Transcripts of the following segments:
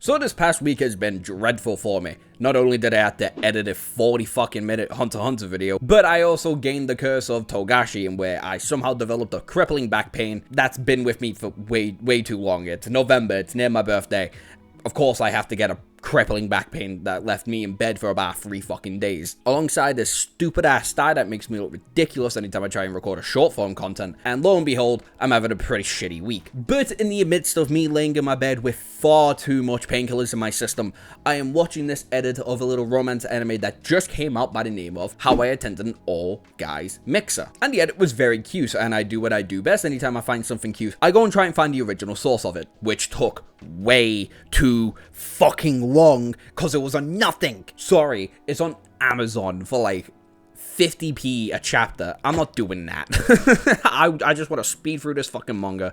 So this past week has been dreadful for me. Not only did I have to edit a 40 fucking minute Hunter x Hunter video, but I also gained the curse of Togashi, in where I somehow developed a crippling back pain that's been with me for way too long. It's November, it's near my birthday. Of course I have to get a crippling back pain that left me in bed for about 3 fucking days, alongside this stupid ass tie that makes me look ridiculous anytime I try and record a short form content, and lo and behold, I'm having a pretty shitty week. But in the midst of me laying in my bed with far too much painkillers in my system, I am watching this edit of a little romance anime that just came out by the name of How I Attended an All Guys Mixer. And the edit was very cute, and I do what I do best anytime I find something cute. I go and try and find the original source of it, which took way too fucking long, cause it was on nothing. Sorry, it's on Amazon for like 50p a chapter. I'm not doing that. I just want to speed through this fucking manga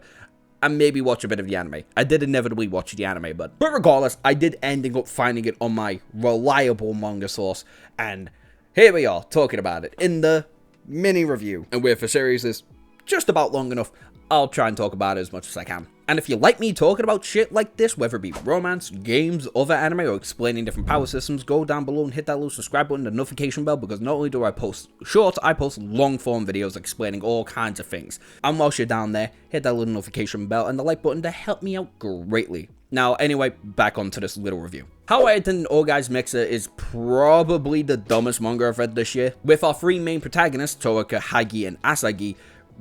and maybe watch a bit of the anime. I did inevitably watch the anime, but regardless, I did ending up finding it on my reliable manga source, and here we are talking about it in the mini review. And where the series is just about long enough, I'll try and talk about it as much as I can. And if you like me talking about shit like this, whether it be romance, games, other anime, or explaining different power systems, go down below and hit that little subscribe button and notification bell, because not only do I post short, I post long form videos explaining all kinds of things. And whilst you're down there, hit that little notification bell and the like button to help me out greatly. Now, anyway, back onto this little review. How I Attended an All Guys Mixer is probably the dumbest manga I've read this year, with our 3 main protagonists, Toaka, Hagi, and Asagi,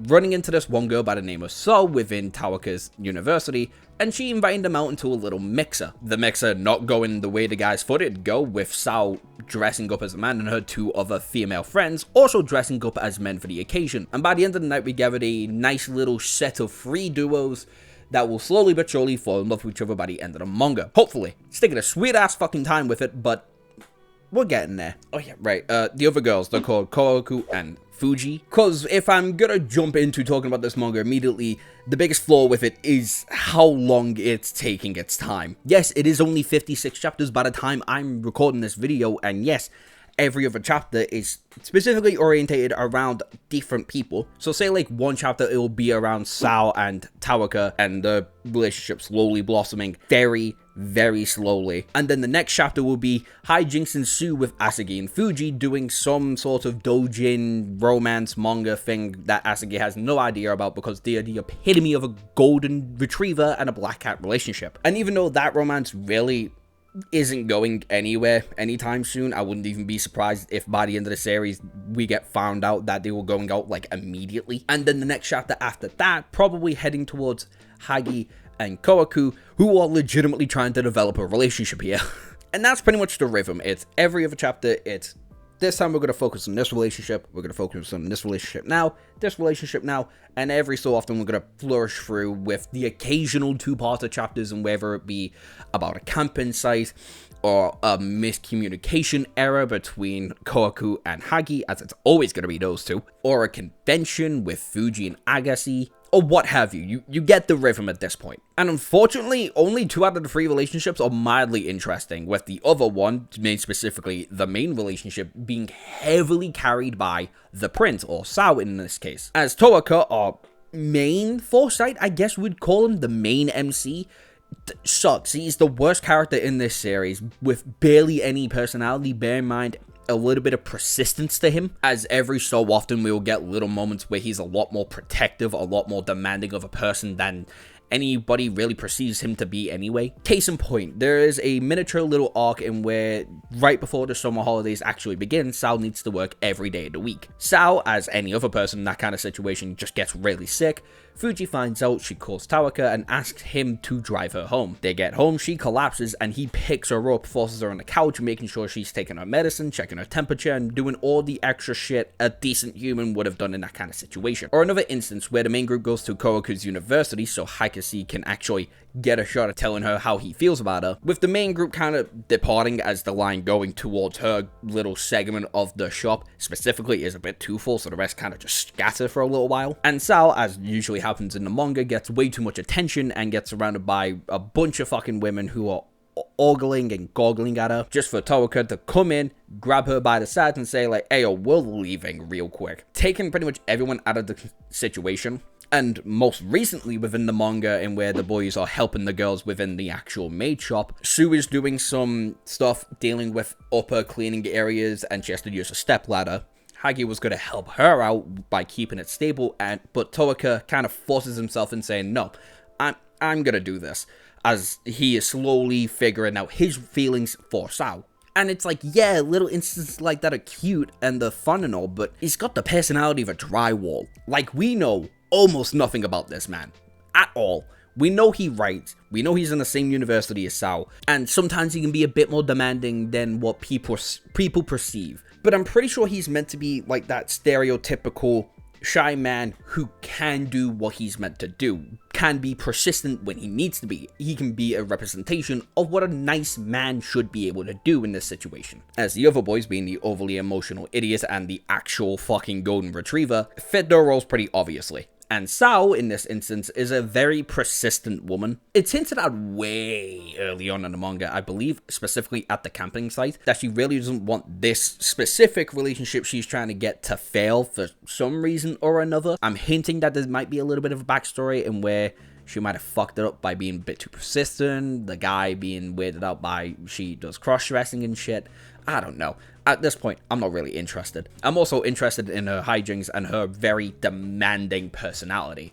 running into this one girl by the name of Sou within Tawaka's university, and she inviting them out into a little mixer. The mixer not going the way the guys thought it'd go, with Sou dressing up as a man and her 2 other female friends also dressing up as men for the occasion. And by the end of the night, we gathered a nice little set of 3 duos that will slowly but surely fall in love with each other by the end of the manga. Hopefully. Sticking a sweet ass fucking time with it, but we're getting there. Oh yeah, right. The other girls, they're called Kohaku and Fuji. Because if I'm gonna jump into talking about this manga immediately, the biggest flaw with it is how long it's taking its time. Yes, it is only 56 chapters by the time I'm recording this video, and yes, every other chapter is specifically orientated around different people. So say like one chapter, it will be around Sou and Tawaka and the relationship slowly blossoming very slowly. And then the next chapter will be hijinks ensue with Agasi and Fuji doing some sort of doujin romance manga thing that Agasi has no idea about, because they are the epitome of a golden retriever and a black cat relationship. And even though that romance really isn't going anywhere anytime soon, I wouldn't even be surprised if by the end of the series we get found out that they were going out like immediately. And then the next chapter after that, probably heading towards Hagi and Kohaku, who are legitimately trying to develop a relationship here. And that's pretty much the rhythm. It's every other chapter, it's this time we're going to focus on this relationship, we're going to focus on this relationship now, and every so often we're going to flourish through with the occasional 2-parter chapters, and whether it be about a camping site, or a miscommunication error between Kohaku and Hagi, as it's always going to be those 2, or a convention with Fuji and Agasi, or what have you. You get the rhythm at this point. And unfortunately, only 2 out of the 3 relationships are mildly interesting, with the other one, specifically the main relationship, being heavily carried by the prince, or Sou in this case. As Toaka, our main foresight, I guess we'd call him the main MC, sucks. He's the worst character in this series, with barely any personality. Bear in mind, a little bit of persistence to him, as every so often we will get little moments where he's a lot more protective, a lot more demanding of a person than anybody really perceives him to be anyway. Case in point, there is a miniature little arc in where right before the summer holidays actually begin, Sou needs to work every day of the week. Sou, as any other person in that kind of situation, just gets really sick. Fuji finds out, she calls Tawaka and asks him to drive her home. They get home, she collapses, and he picks her up, forces her on the couch, making sure she's taking her medicine, checking her temperature, and doing all the extra shit a decent human would have done in that kind of situation. Or another instance where the main group goes to Kohaku's university so Hikasi can actually get a shot at telling her how he feels about her, with the main group kind of departing as the line going towards her little segment of the shop specifically is a bit too full, so the rest kind of just scatter for a little while. And Sou, as usually happens in the manga, gets way too much attention and gets surrounded by a bunch of fucking women who are ogling and goggling at her, just for Tawaka to come in, grab her by the sides and say like, hey yo, we're leaving real quick. Taking pretty much everyone out of the situation, And most recently within the manga, in where the boys are helping the girls within the actual maid shop, Sou is doing some stuff dealing with upper cleaning areas, and she has to use a step ladder. Hagi was going to help her out by keeping it stable, but Tokiwa kind of forces himself in, saying, no, I'm going to do this, as he is slowly figuring out his feelings for Sou. And it's like, yeah, little instances like that are cute and they're fun and all, but he's got the personality of a drywall. Like, we know almost nothing about this man. At all. We know he writes, we know he's in the same university as Sou, and sometimes he can be a bit more demanding than what people perceive. But I'm pretty sure he's meant to be like that stereotypical shy man who can do what he's meant to do, can be persistent when he needs to be. He can be a representation of what a nice man should be able to do in this situation. As the other boys, being the overly emotional idiot and the actual fucking golden retriever, fit their roles pretty obviously. And Sou, in this instance, is a very persistent woman. It's hinted at way early on in the manga, I believe, specifically at the camping site, that she really doesn't want this specific relationship she's trying to get to fail for some reason or another. I'm hinting that there might be a little bit of a backstory in where she might have fucked it up by being a bit too persistent, the guy being weirded out by she does cross-dressing and shit. I don't know. At this point, I'm not really interested. I'm also interested in her hijinks and her very demanding personality,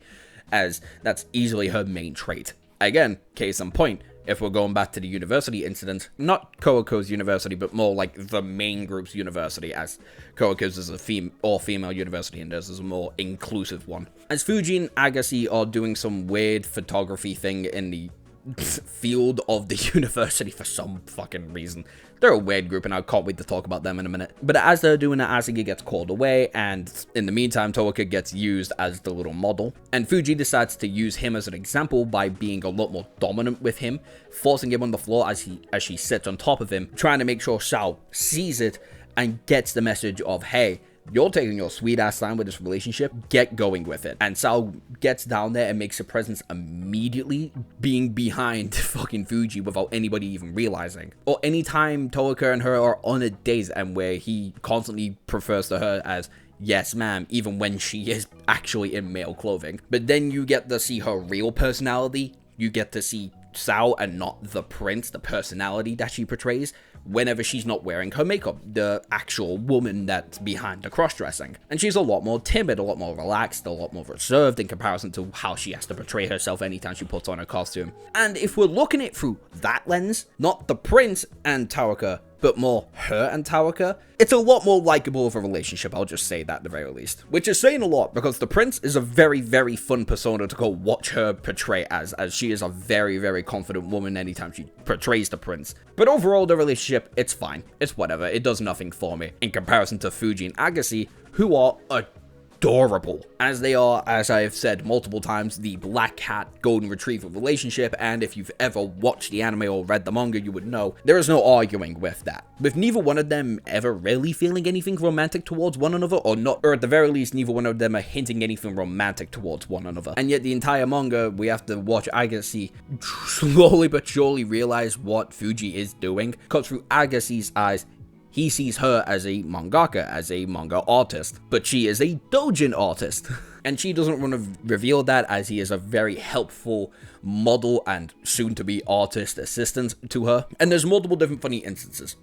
as that's easily her main trait. Again, case in point, if we're going back to the university incident, not Kohaku's university, but more like the main group's university, as Kohaku's is a all-female university and theirs is a more inclusive one. As Fuji and Agasi are doing some weird photography thing in the field of the university for some fucking reason. They're a weird group and I can't wait to talk about them in a minute. But as they're doing it, Asagi gets called away, and in the meantime, Tokiwa gets used as the little model. And Fuji decides to use him as an example by being a lot more dominant with him, forcing him on the floor as she sits on top of him, trying to make sure Sou sees it and gets the message of, hey, you're taking your sweet ass time with this relationship, get going with it. And Sou gets down there and makes a presence immediately, being behind fucking Fuji without anybody even realizing. Or anytime Tokiwa and her are on a date and where he constantly refers to her as yes ma'am, even when she is actually in male clothing. But then you get to see her real personality, you get to see Sou and not the prince, the personality that she portrays, whenever she's not wearing her makeup, the actual woman that's behind the cross-dressing. And she's a lot more timid, a lot more relaxed, a lot more reserved in comparison to how she has to portray herself anytime she puts on her costume. And if we're looking at it through that lens, not the prince and Tokiwa, but more her and Tokiwa, it's a lot more likable of a relationship, I'll just say that at the very least. Which is saying a lot, because the prince is a very, very fun persona to go watch her portray as she is a very, very confident woman anytime she portrays the prince. But overall, the relationship, it's fine. It's whatever. It does nothing for me, in comparison to Fuji and Agasi, who are adorable, as they are, as I have said multiple times, the black cat golden retriever relationship. And if you've ever watched the anime or read the manga, you would know there is no arguing with that, with neither one of them ever really feeling anything romantic towards one another, or not, or at the very least neither one of them are hinting anything romantic towards one another. And yet the entire manga, we have to watch Agasi slowly but surely realize what Fuji is doing, because through Agasi's eyes, he sees her as a mangaka, as a manga artist, but she is a doujin artist. And she doesn't want to reveal that, as he is a very helpful model and soon-to-be artist assistant to her. And there's multiple different funny instances,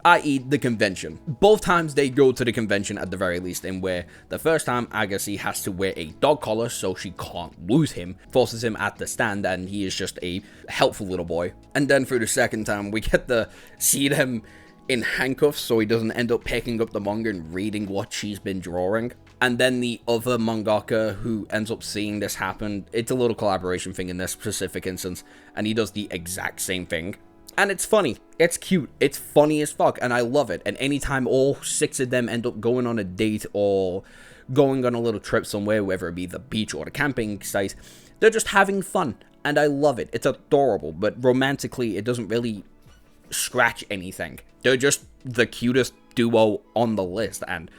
i.e. the convention. Both times they go to the convention at the very least, in where the first time Agasi has to wear a dog collar so she can't lose him, forces him at the stand, and he is just a helpful little boy. And then through the second time, we get to see them in handcuffs so he doesn't end up picking up the manga and reading what she's been drawing. And then the other mangaka who ends up seeing this happen, it's a little collaboration thing in this specific instance, and he does the exact same thing. And it's funny, it's cute, it's funny as fuck, and I love it. And anytime all 6 of them end up going on a date or going on a little trip somewhere, whether it be the beach or the camping site, they're just having fun, and I love it. It's adorable, but romantically, it doesn't really scratch anything. They're just the cutest duo on the list, and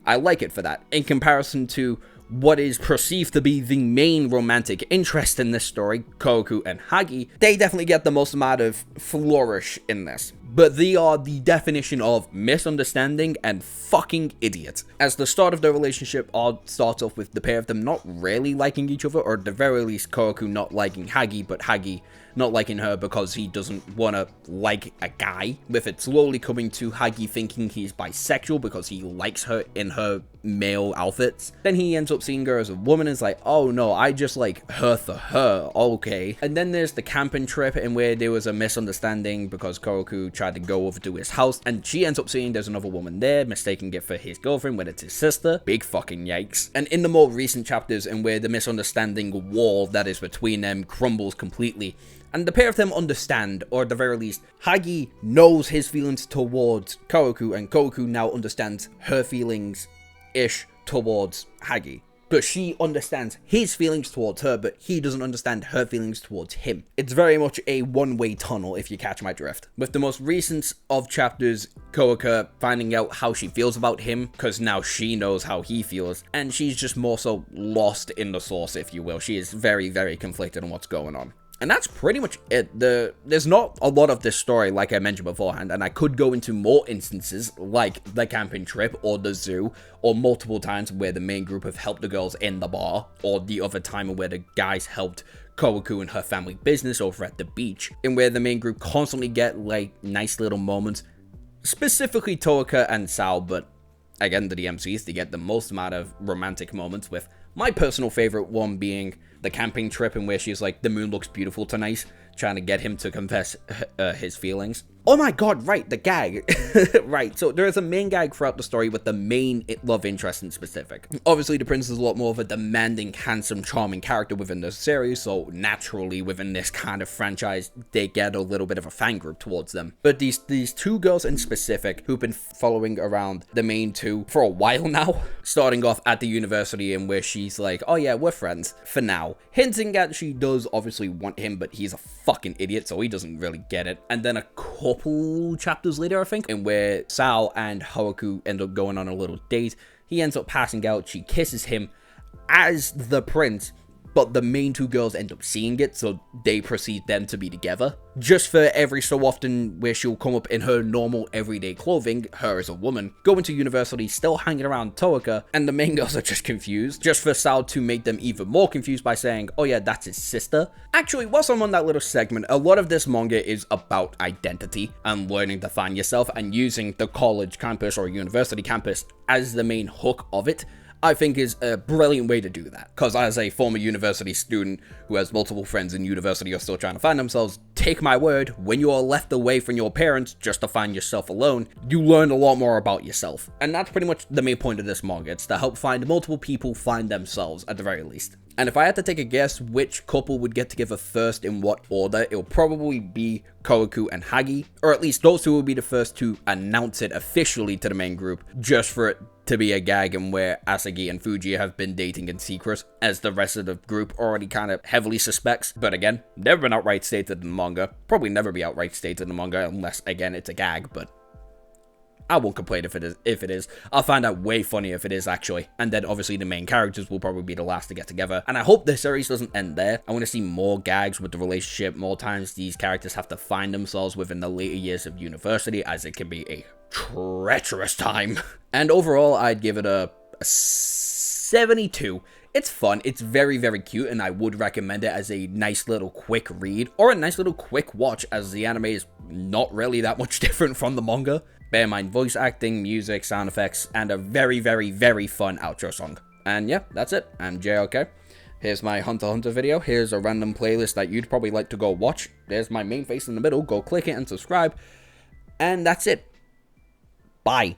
I like it for that. In comparison to what is perceived to be the main romantic interest in this story, Kohaku and Hagi, they definitely get the most amount of flourish in this. but they are the definition of misunderstanding and fucking idiot. As the start of their relationship starts off with the pair of them not really liking each other, or at the very least Kohaku not liking Hagi, but Hagi not liking her because he doesn't want to like a guy, with it slowly coming to Hagi thinking he's bisexual because he likes her in her male outfits. Then he ends up seeing her as a woman and is like, oh no, I just like her for her, okay. And then there's the camping trip in where there was a misunderstanding because Kohaku tried to go over to his house and she ends up seeing there's another woman there, mistaking it for his girlfriend when it's his sister. Big fucking yikes. And in the more recent chapters in where the misunderstanding wall that is between them crumbles completely, and the pair of them understand, or at the very least, Hagi knows his feelings towards Kohaku, and Kohaku now understands her feelings-ish towards Hagi. But she understands his feelings towards her, but he doesn't understand her feelings towards him. It's very much a one-way tunnel, if you catch my drift. With the most recent of chapters, Kohaku finding out how she feels about him, because now she knows how he feels, and she's just more so lost in the sauce, if you will. She is very, very conflicted on what's going on. And that's pretty much it. There's not a lot of this story, like I mentioned beforehand, and I could go into more instances, like the camping trip, or the zoo, or multiple times where the main group have helped the girls in the bar, or the other time where the guys helped Kohaku and her family business over at the beach, and where the main group constantly get, like, nice little moments, specifically Tokiwa and Sou, but again, the DMCs, they get the most amount of romantic moments, with my personal favorite one being the camping trip in where she's like, the moon looks beautiful tonight, trying to get him to confess his feelings. Oh my god, right, the gag. Right, so there is a main gag throughout the story with the main love interest in specific. Obviously, the prince is a lot more of a demanding, handsome, charming character within the series, so naturally, within this kind of franchise, they get a little bit of a fan group towards them. But these two girls in specific, who've been following around the main two for a while now, starting off at the university in where she's like, oh yeah, we're friends, for now. Hinting at she does obviously want him, but he's a fucking idiot, so he doesn't really get it. And then a couple chapters later, I think, in where Sou and Kohaku end up going on a little date, he ends up passing out, she kisses him as the prince, but the main two girls end up seeing it, so they proceed then to be together. Just for every so often where she'll come up in her normal everyday clothing, her as a woman, going to university, still hanging around Tokiwa, and the main girls are just confused, just for Sou to make them even more confused by saying, oh yeah, that's his sister. Actually, whilst I'm on that little segment, a lot of this manga is about identity and learning to find yourself, and using the college campus or university campus as the main hook of it, I think is a brilliant way to do that. Because as a former university student who has multiple friends in university who are still trying to find themselves, take my word, when you are left away from your parents just to find yourself alone, you learn a lot more about yourself. And that's pretty much the main point of this manga. It's to help find multiple people find themselves at the very least. And if I had to take a guess which couple would get together first in what order, it'll probably be Kohaku and Hagi, or at least those two will be the first to announce it officially to the main group, just for it to be a gag and where Agasi and Fuji have been dating in secret, as the rest of the group already kind of heavily suspects. But again, never been outright stated in the manga, probably never be outright stated in the manga unless, again, it's a gag, but I won't complain if it is. I'll find out way funny if it is, actually. And then, obviously, the main characters will probably be the last to get together. And I hope the series doesn't end there. I want to see more gags with the relationship. More times these characters have to find themselves within the later years of university, as it can be a treacherous time. And overall, I'd give it a 72. It's fun, it's very, very cute, and I would recommend it as a nice little quick read, or a nice little quick watch, as the anime is not really that much different from the manga. Bear in mind, voice acting, music, sound effects, and a very, very, very fun outro song. And yeah, that's it. I'm j.r.k. Here's my Hunter x Hunter video. Here's a random playlist that you'd probably like to go watch. There's my main face in the middle. Go click it and subscribe. And that's it. Bye.